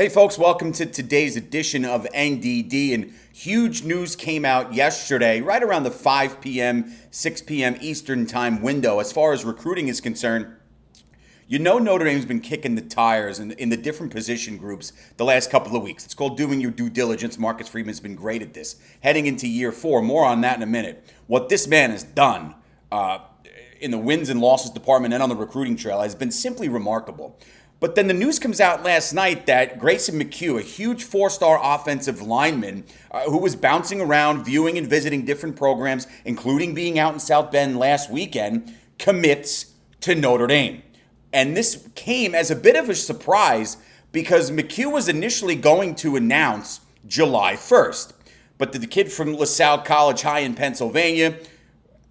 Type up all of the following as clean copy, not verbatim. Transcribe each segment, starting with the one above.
Hey folks, welcome to today's edition of NDD. And huge news came out yesterday, right around the 5 p.m., 6 p.m. Eastern time window. As far as recruiting is concerned, you know Notre Dame's been kicking the tires in the different position groups the last couple of weeks. It's called doing your due diligence. Marcus Freeman's been great at this. Heading into year 4, more on that in a minute. What this man has done in the wins and losses department and on the recruiting trail has been simply remarkable. But then the news comes out last night that Grayson McHugh, a huge 4-star offensive lineman who was bouncing around, viewing and visiting different programs, including being out in South Bend last weekend, commits to Notre Dame. And this came as a bit of a surprise because McHugh was initially going to announce July 1st. But the kid from LaSalle College High in Pennsylvania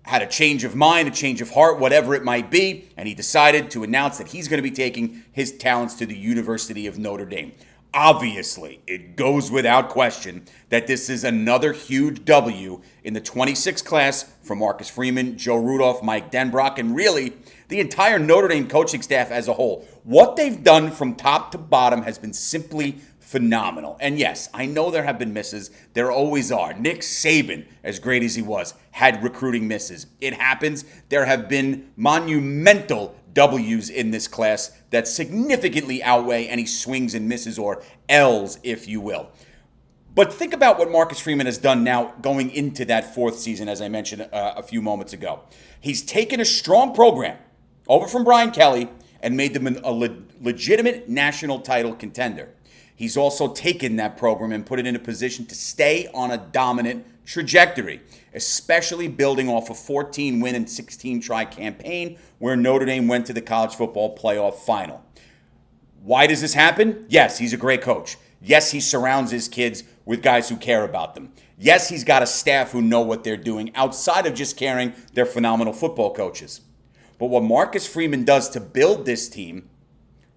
had a change of mind, a change of heart, whatever it might be, and he decided to announce that he's going to be taking his talents to the University of Notre Dame. Obviously, it goes without question that this is another huge W in the 26 class for Marcus Freeman, Joe Rudolph, Mike Denbrock, and really the entire Notre Dame coaching staff as a whole. What they've done from top to bottom has been simply phenomenal. And yes, I know there have been misses. There always are. Nick Saban, as great as he was, had recruiting misses. It happens. There have been monumental W's in this class that significantly outweigh any swings and misses, or L's, if you will. But think about what Marcus Freeman has done now going into that 4th season, as I mentioned a few moments ago. He's taken a strong program over from Brian Kelly and made them a legitimate national title contender. He's also taken that program and put it in a position to stay on a dominant trajectory, especially building off a 14-win and 16-try campaign where Notre Dame went to the college football playoff final. Why does this happen? Yes, he's a great coach. Yes, he surrounds his kids with guys who care about them. Yes, he's got a staff who know what they're doing outside of just caring they're phenomenal football coaches. But what Marcus Freeman does to build this team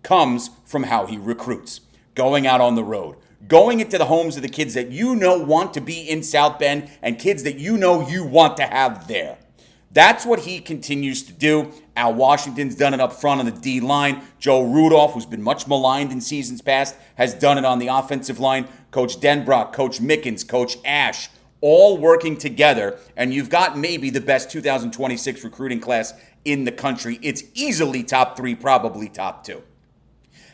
comes from how he recruits. Going out on the road, going into the homes of the kids that you know want to be in South Bend and kids that you know you want to have there. That's what he continues to do. Al Washington's done it up front on the D line. Joe Rudolph, who's been much maligned in seasons past, has done it on the offensive line. Coach Denbrock, Coach Mickens, Coach Ash, all working together. And you've got maybe the best 2026 recruiting class in the country. It's easily top 3, probably top 2.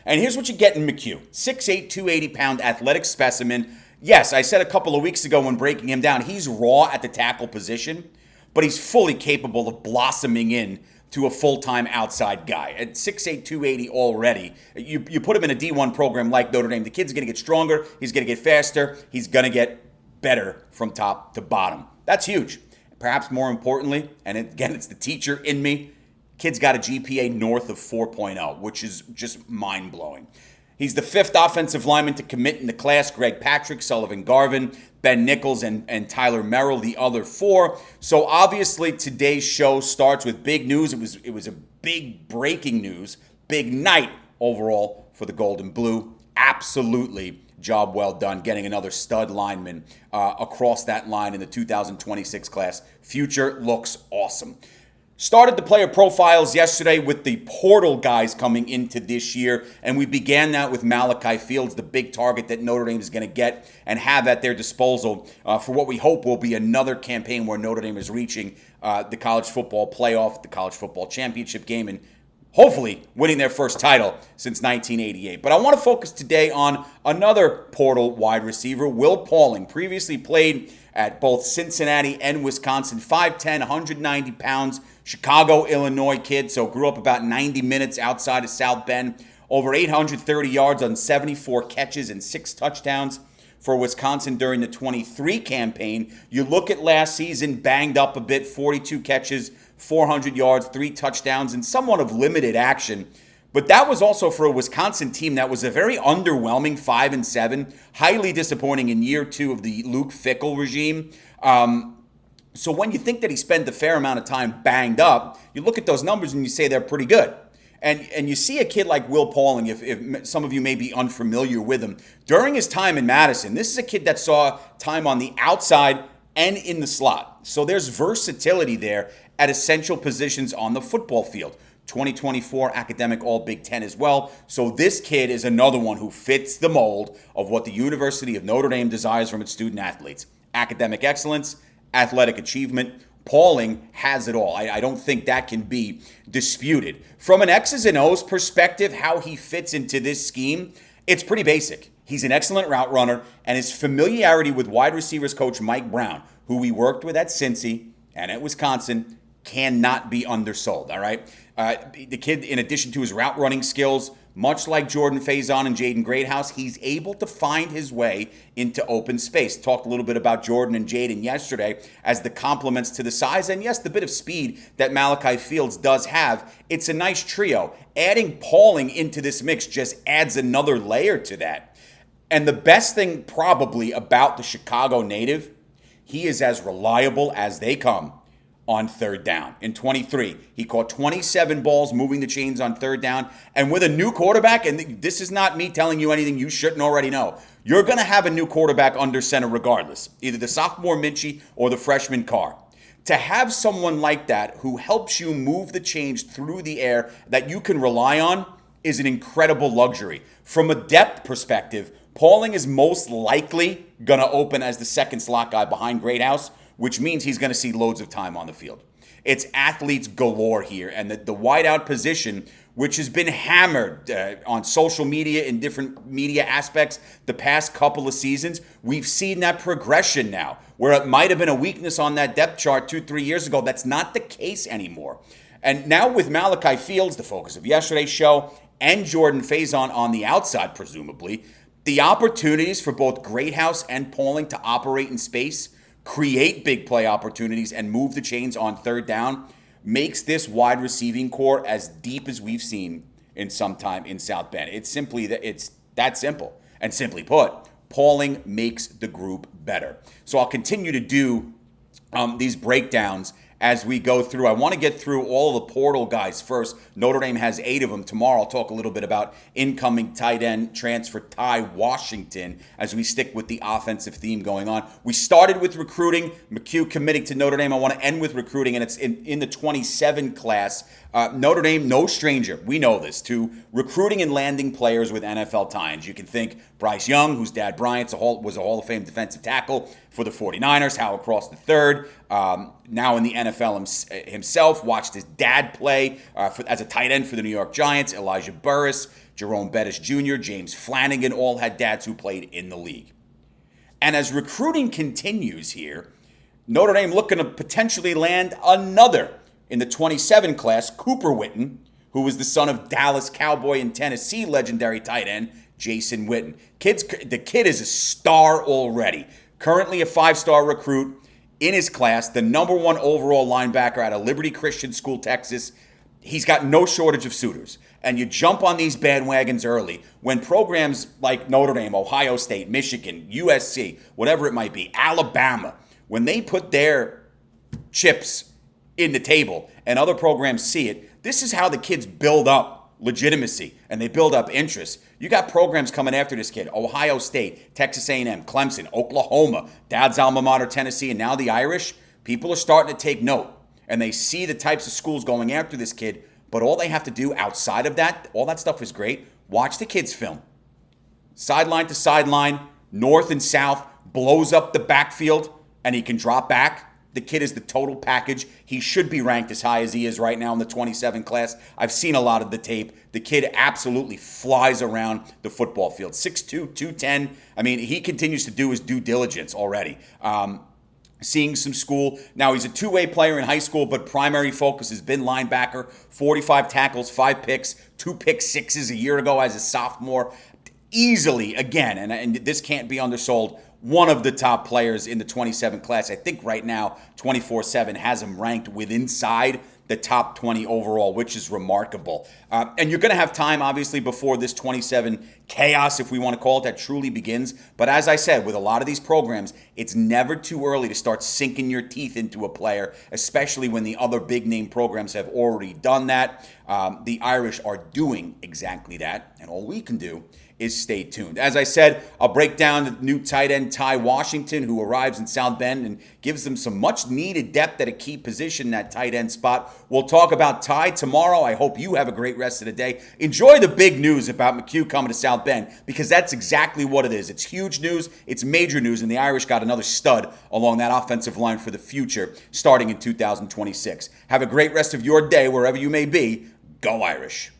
And here's what you get in McHugh. 6'8", 280-pound athletic specimen. Yes, I said a couple of weeks ago when breaking him down, he's raw at the tackle position, but he's fully capable of blossoming in to a full-time outside guy. At 6'8", 280 already, you put him in a D1 program like Notre Dame, the kid's going to get stronger, he's going to get faster, he's going to get better from top to bottom. That's huge. Perhaps more importantly, and again, it's the teacher in me, kid's got a GPA north of 4.0, which is just mind-blowing. He's the 5th offensive lineman to commit in the class. Greg Patrick, Sullivan Garvin, Ben Nichols, and Tyler Merrill, the other 4. So obviously today's show starts with big news. It was a big breaking news, big night overall for the Gold and Blue. Absolutely job well done getting another stud lineman across that line in the 2026 class. Future looks awesome. Started the player profiles yesterday with the portal guys coming into this year, and we began that with Malachi Fields, the big target that Notre Dame is going to get and have at their disposal for what we hope will be another campaign where Notre Dame is reaching the college football playoff, the college football championship game, and hopefully winning their first title since 1988. But I want to focus today on another portal wide receiver, Will Pauling, previously played at both Cincinnati and Wisconsin, 5'10", 190 pounds, Chicago, Illinois kid, so grew up about 90 minutes outside of South Bend, over 830 yards on 74 catches and 6 touchdowns for Wisconsin during the 23 campaign. You look at last season, banged up a bit, 42 catches, 400 yards, 3 touchdowns, and somewhat of limited action. But that was also for a Wisconsin team that was a very underwhelming 5-7, highly disappointing in year 2 of the Luke Fickell regime. So when you think that he spent a fair amount of time banged up, you look at those numbers and you say they're pretty good. And you see a kid like Will Pauling, if some of you may be unfamiliar with him, during his time in Madison, this is a kid that saw time on the outside and in the slot. So there's versatility there at essential positions on the football field. 2024 academic All Big Ten as well. So this kid is another one who fits the mold of what the University of Notre Dame desires from its student athletes. Academic excellence, athletic achievement. Pauling has it all. I don't think that can be disputed. From an X's and O's perspective, how he fits into this scheme, it's pretty basic. He's an excellent route runner, and his familiarity with wide receivers coach Mike Brown, who we worked with at Cincy and at Wisconsin, cannot be undersold, all right? The kid, in addition to his route running skills, much like Jordan Faison and Jaden Greathouse, he's able to find his way into open space. Talked a little bit about Jordan and Jaden yesterday as the complements to the size and, yes, the bit of speed that Malachi Fields does have. It's a nice trio. Adding Pauling into this mix just adds another layer to that. And the best thing probably about the Chicago native, he is as reliable as they come on third down. In 23, he caught 27 balls moving the chains on third down. And with a new quarterback, and this is not me telling you anything you shouldn't already know, you're going to have a new quarterback under center regardless, either the sophomore Minchie or the freshman Carr. To have someone like that who helps you move the chains through the air that you can rely on is an incredible luxury. From a depth perspective, Pauling is most likely going to open as the second slot guy behind Greathouse, which means he's going to see loads of time on the field. It's athletes galore here, and the wideout position, which has been hammered on social media in different media aspects the past couple of seasons, we've seen that progression now, where it might have been a weakness on that depth chart 2-3 years ago. That's not the case anymore. And now with Malachi Fields, the focus of yesterday's show, and Jordan Faison on the outside, presumably, the opportunities for both Greathouse and Pauling to operate in space, create big play opportunities, and move the chains on third down makes this wide receiving core as deep as we've seen in some time in South Bend. It's that simple. And simply put, Pauling makes the group better. So I'll continue to do these breakdowns as we go through. I want to get through all of the portal guys first. Notre Dame has 8 of them. Tomorrow I'll talk a little bit about incoming tight end transfer Ty Washington as we stick with the offensive theme going on. We started with recruiting, McHugh committing to Notre Dame. I want to end with recruiting, and it's in the 27 class. Notre Dame, no stranger, we know this, to recruiting and landing players with NFL tie-ins. You can think Bryce Young, whose dad Bryant was a Hall of Fame defensive tackle for the 49ers, Howard Cross III, now in the NFL himself, watched his dad play as a tight end for the New York Giants, Elijah Burris, Jerome Bettis Jr., James Flanagan, all had dads who played in the league. And as recruiting continues here, Notre Dame looking to potentially land another in the 27 class, Cooper Witten, who was the son of Dallas Cowboy and Tennessee legendary tight end Jason Witten. The kid is a star already. Currently a 5-star recruit in his class, the number 1 overall linebacker out of Liberty Christian School, Texas. He's got no shortage of suitors. And you jump on these bandwagons early when programs like Notre Dame, Ohio State, Michigan, USC, whatever it might be, Alabama, when they put their chips in the table and other programs see it, this is how the kids build up legitimacy and they build up interest. You got programs coming after this kid: Ohio State, Texas A&M, Clemson, Oklahoma, dad's alma mater, Tennessee, and now the Irish. People are starting to take note, and they see the types of schools going after this kid, but all they have to do outside of that, all that stuff is great. Watch the kids film. Sideline to sideline, north and south, blows up the backfield, and he can drop back. The kid is the total package. He should be ranked as high as he is right now in the 27 class. I've seen a lot of the tape. The kid absolutely flies around the football field. 6'2", 210. I mean, he continues to do his due diligence already. Seeing some school. Now, he's a two-way player in high school, but primary focus has been linebacker. 45 tackles, 5 picks, 2 pick sixes a year ago as a sophomore. Easily, again, and this can't be undersold, one of the top players in the 27 class. I think right now 24/7 has him ranked inside the top 20 overall, which is remarkable. And you're going to have time, obviously, before this 27 chaos, if we want to call it, that truly begins. But as I said, with a lot of these programs, it's never too early to start sinking your teeth into a player, especially when the other big-name programs have already done that. The Irish are doing exactly that, and all we can do is stay tuned. As I said, I'll break down the new tight end Ty Washington, who arrives in South Bend and gives them some much needed depth at a key position in that tight end spot. We'll talk about Ty tomorrow. I hope you have a great rest of the day. Enjoy the big news about McHugh coming to South Bend, because that's exactly what it is. It's huge news. It's major news, and the Irish got another stud along that offensive line for the future starting in 2026. Have a great rest of your day wherever you may be. Go Irish.